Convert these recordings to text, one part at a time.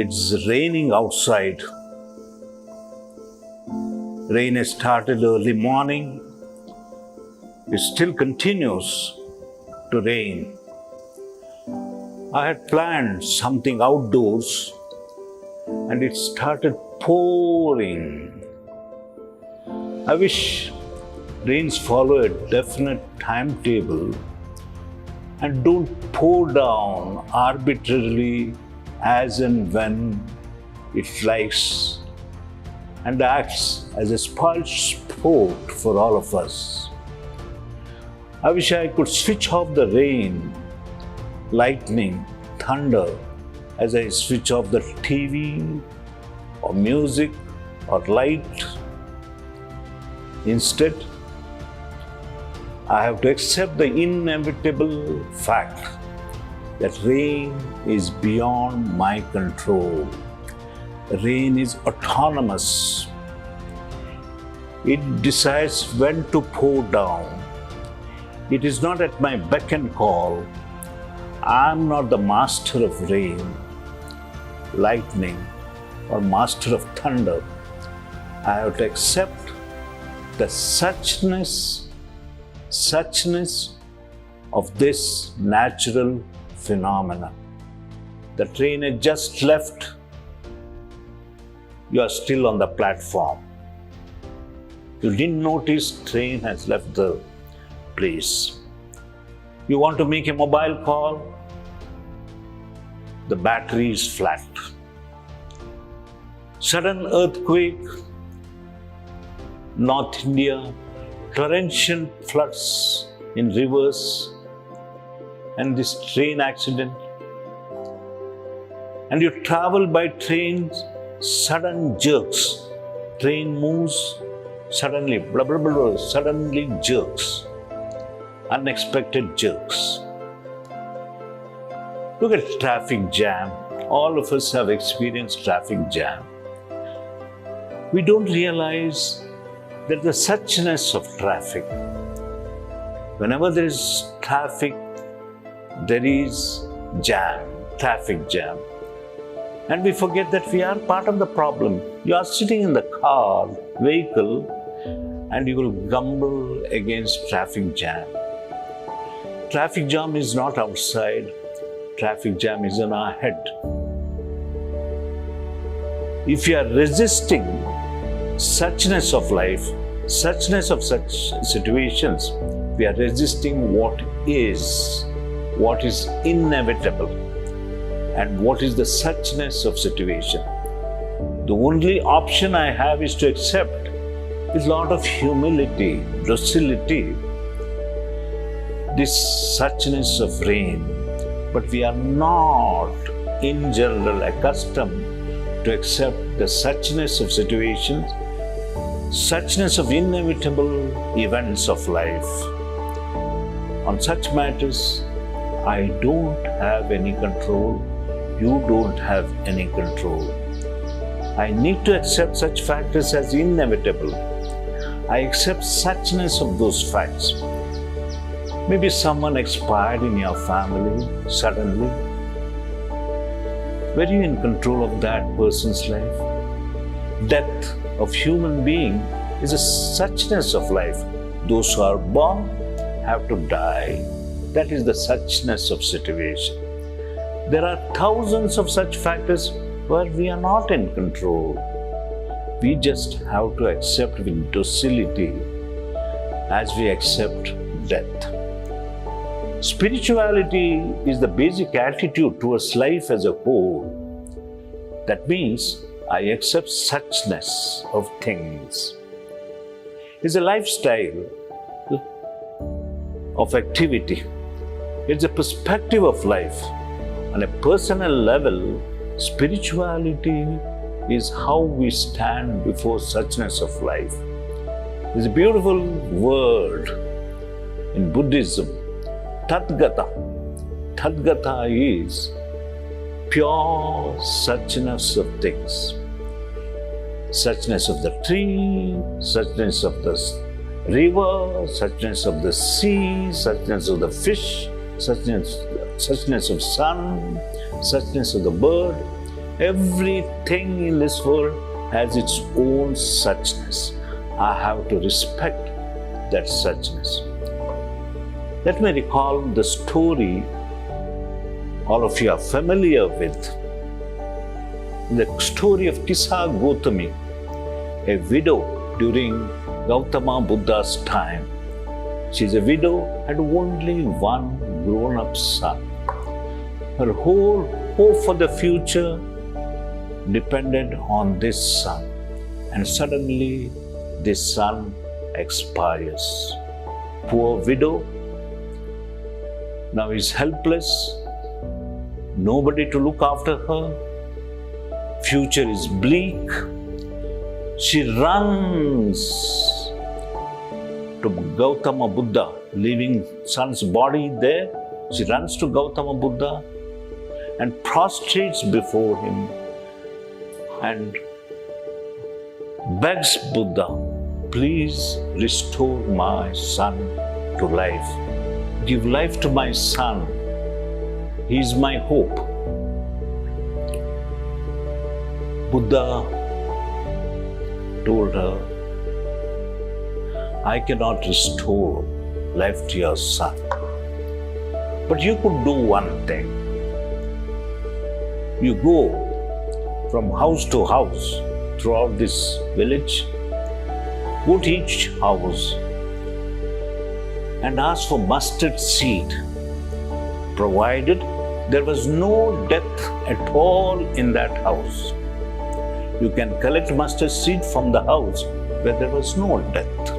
It's raining outside. Rain has started early morning. It still continues to rain. I had planned something outdoors and it started pouring. I wish rains follow a definite timetable and don't pour down arbitrarily as and when it likes and acts as a spoiled sport for all of us. I wish I could switch off the rain, lightning, thunder as I switch off the TV or music or light. Instead, I have to accept the inevitable fact that rain is beyond my control. Rain is autonomous. It decides when to pour down. It is not at my beck and call. I am not the master of rain, lightning, or master of thunder. I have to accept the suchness of this natural phenomena. The train has just left. You are still on the platform. You didn't notice train has left the place. You want to make a mobile call, the battery is flat. Sudden earthquake, North India, torrential floods in rivers, and this train accident. And you travel by trains, sudden jerks. Train moves, suddenly, blah, blah, blah, blah, suddenly jerks. Unexpected jerks. Look at traffic jam. All of us have experienced traffic jam. We don't realize that the suchness of traffic. Whenever there is traffic, there is jam, traffic jam. And we forget that we are part of the problem. You are sitting in the car, vehicle, and you will grumble against traffic jam. Traffic jam is not outside. Traffic jam is in our head. If you are resisting suchness of life, suchness of such situations, we are resisting what is inevitable, and what is the suchness of situation. The only option I have is to accept with a lot of humility, docility, this suchness of rain. But we are not, in general, accustomed to accept the suchness of situations, suchness of inevitable events of life. On such matters, I don't have any control. You don't have any control. I need to accept such factors as inevitable. I accept suchness of those facts. Maybe someone expired in your family suddenly. Were you in control of that person's life? Death of human being is a suchness of life. Those who are born have to die. That is the suchness of situation. There are thousands of such factors where we are not in control. We just have to accept with docility as we accept death. Spirituality is the basic attitude towards life as a whole. That means I accept suchness of things. It's a lifestyle of activity. It's a perspective of life. On a personal level, spirituality is how we stand before suchness of life. There's a beautiful word in Buddhism, Tadgata. Tadgata is pure suchness of things. Suchness of the tree, suchness of the river, suchness of the sea, suchness of the fish, suchness of sun, suchness of the bird. Everything in this world has its own suchness. I have to respect that suchness. Let me recall the story all of you are familiar with. The story of Kisa Gautami, a widow during Gautama Buddha's time. She's a widow, had only one grown-up son. Her whole hope for the future depended on this son, and suddenly this son expires. Poor widow now is helpless, nobody to look after her, future is bleak. She runs to Gautama Buddha, leaving son's body there. She runs to Gautama Buddha and prostrates before him and begs Buddha, please restore my son to life. Give life to my son. He is my hope. Buddha told her, I cannot restore life to your son. But you could do one thing. You go from house to house throughout this village, go to each house and ask for mustard seed, provided there was no death at all in that house. You can collect mustard seed from the house where there was no death.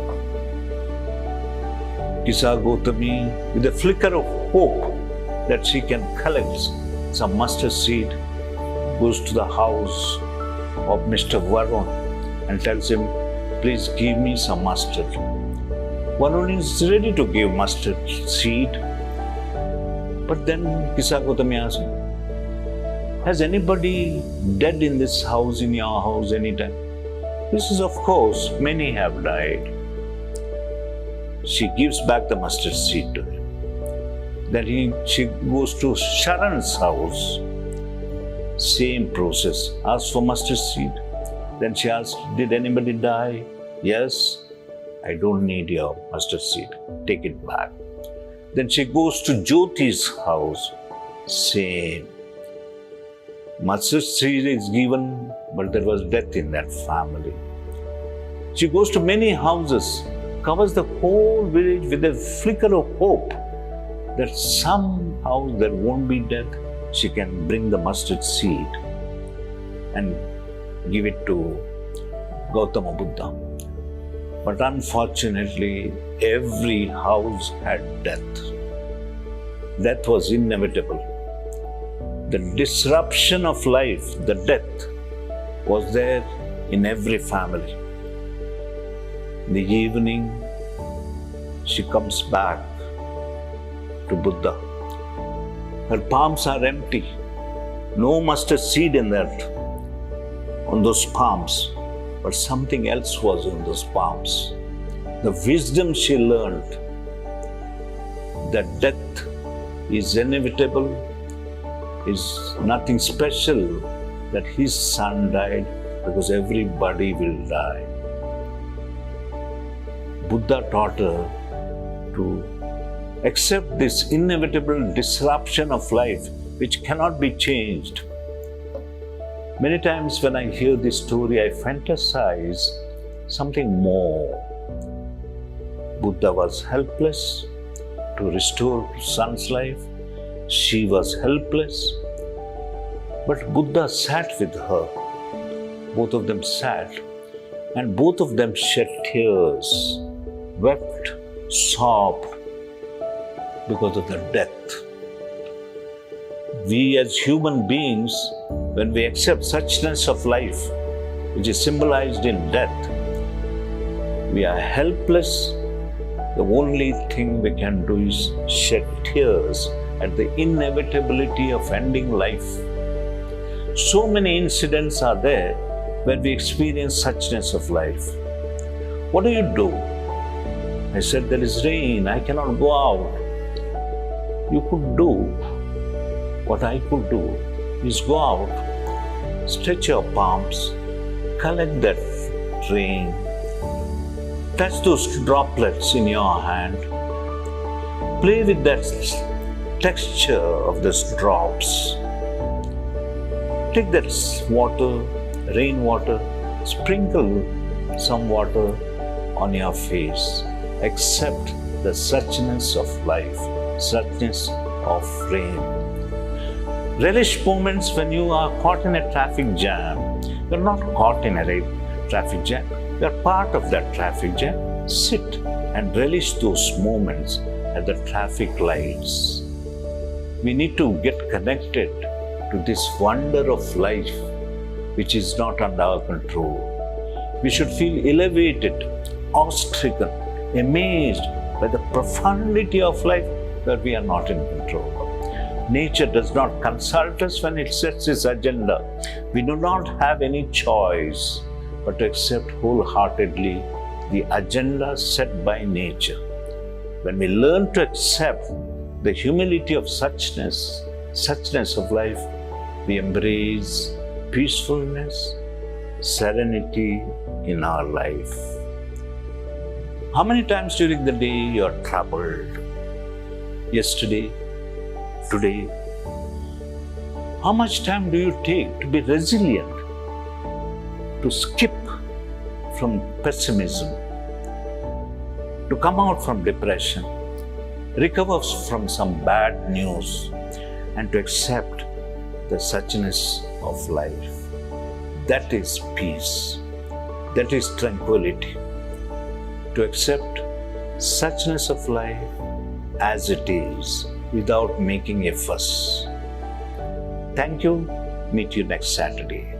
Kisa Gautami, with a flicker of hope that she can collect some mustard seed, goes to the house of Mr. Varun and tells him, please give me some mustard. Varun is ready to give mustard seed. But then Kisa Gautami asks him, has anybody dead in this house, in your house, anytime? He says, of course, many have died. She gives back the mustard seed to him. Then she goes to Sharan's house. Same process. Asks for mustard seed. Then she asks, did anybody die? Yes. I don't need your mustard seed. Take it back. Then she goes to Jyoti's house. Same. Mustard seed is given, but there was death in that family. She goes to many houses, covers the whole village with a flicker of hope that somehow there won't be death. She can bring the mustard seed and give it to Gautama Buddha. But unfortunately, every house had death. Death was inevitable. The disruption of life, the death, was there in every family. In the evening, she comes back to Buddha. Her palms are empty. No mustard seed in that, on those palms. But something else was in those palms. The wisdom she learned that death is inevitable, is nothing special, that his son died because everybody will die. Buddha taught her to accept this inevitable disruption of life which cannot be changed. Many times when I hear this story, I fantasize something more. Buddha was helpless to restore son's life. She was helpless. But Buddha sat with her. Both of them sat, and both of them shed tears, wept, sobbed because of the death. We as human beings, when we accept suchness of life, which is symbolized in death, we are helpless. The only thing we can do is shed tears at the inevitability of ending life. So many incidents are there when we experience suchness of life. What do? I said, there is rain, I cannot go out. You could do what I could do, is go out Stretch your palms, collect that rain, touch those droplets in your hand, play with that texture of those drops. Take that water, rainwater, sprinkle some water on your face. Accept the suchness of life, suchness of rain. Relish moments when you are caught in a traffic jam. You're not caught in a traffic jam. You're part of that traffic jam. Sit and relish those moments at the traffic lights. We need to get connected to this wonder of life which is not under our control. We should feel elevated, awe-stricken, amazed by the profundity of life where we are not in control. Nature does not consult us when it sets its agenda. We do not have any choice but to accept wholeheartedly the agenda set by nature. When we learn to accept the humility of suchness of life, we embrace peacefulness, serenity in our life. How many times during the day you are troubled? Yesterday, today? How much time do you take to be resilient, to skip from pessimism, to come out from depression, recover from some bad news, and to accept the suchness of life? That is peace. That is tranquility. To accept suchness of life as it is, without making a fuss. Thank you. Meet you next Saturday.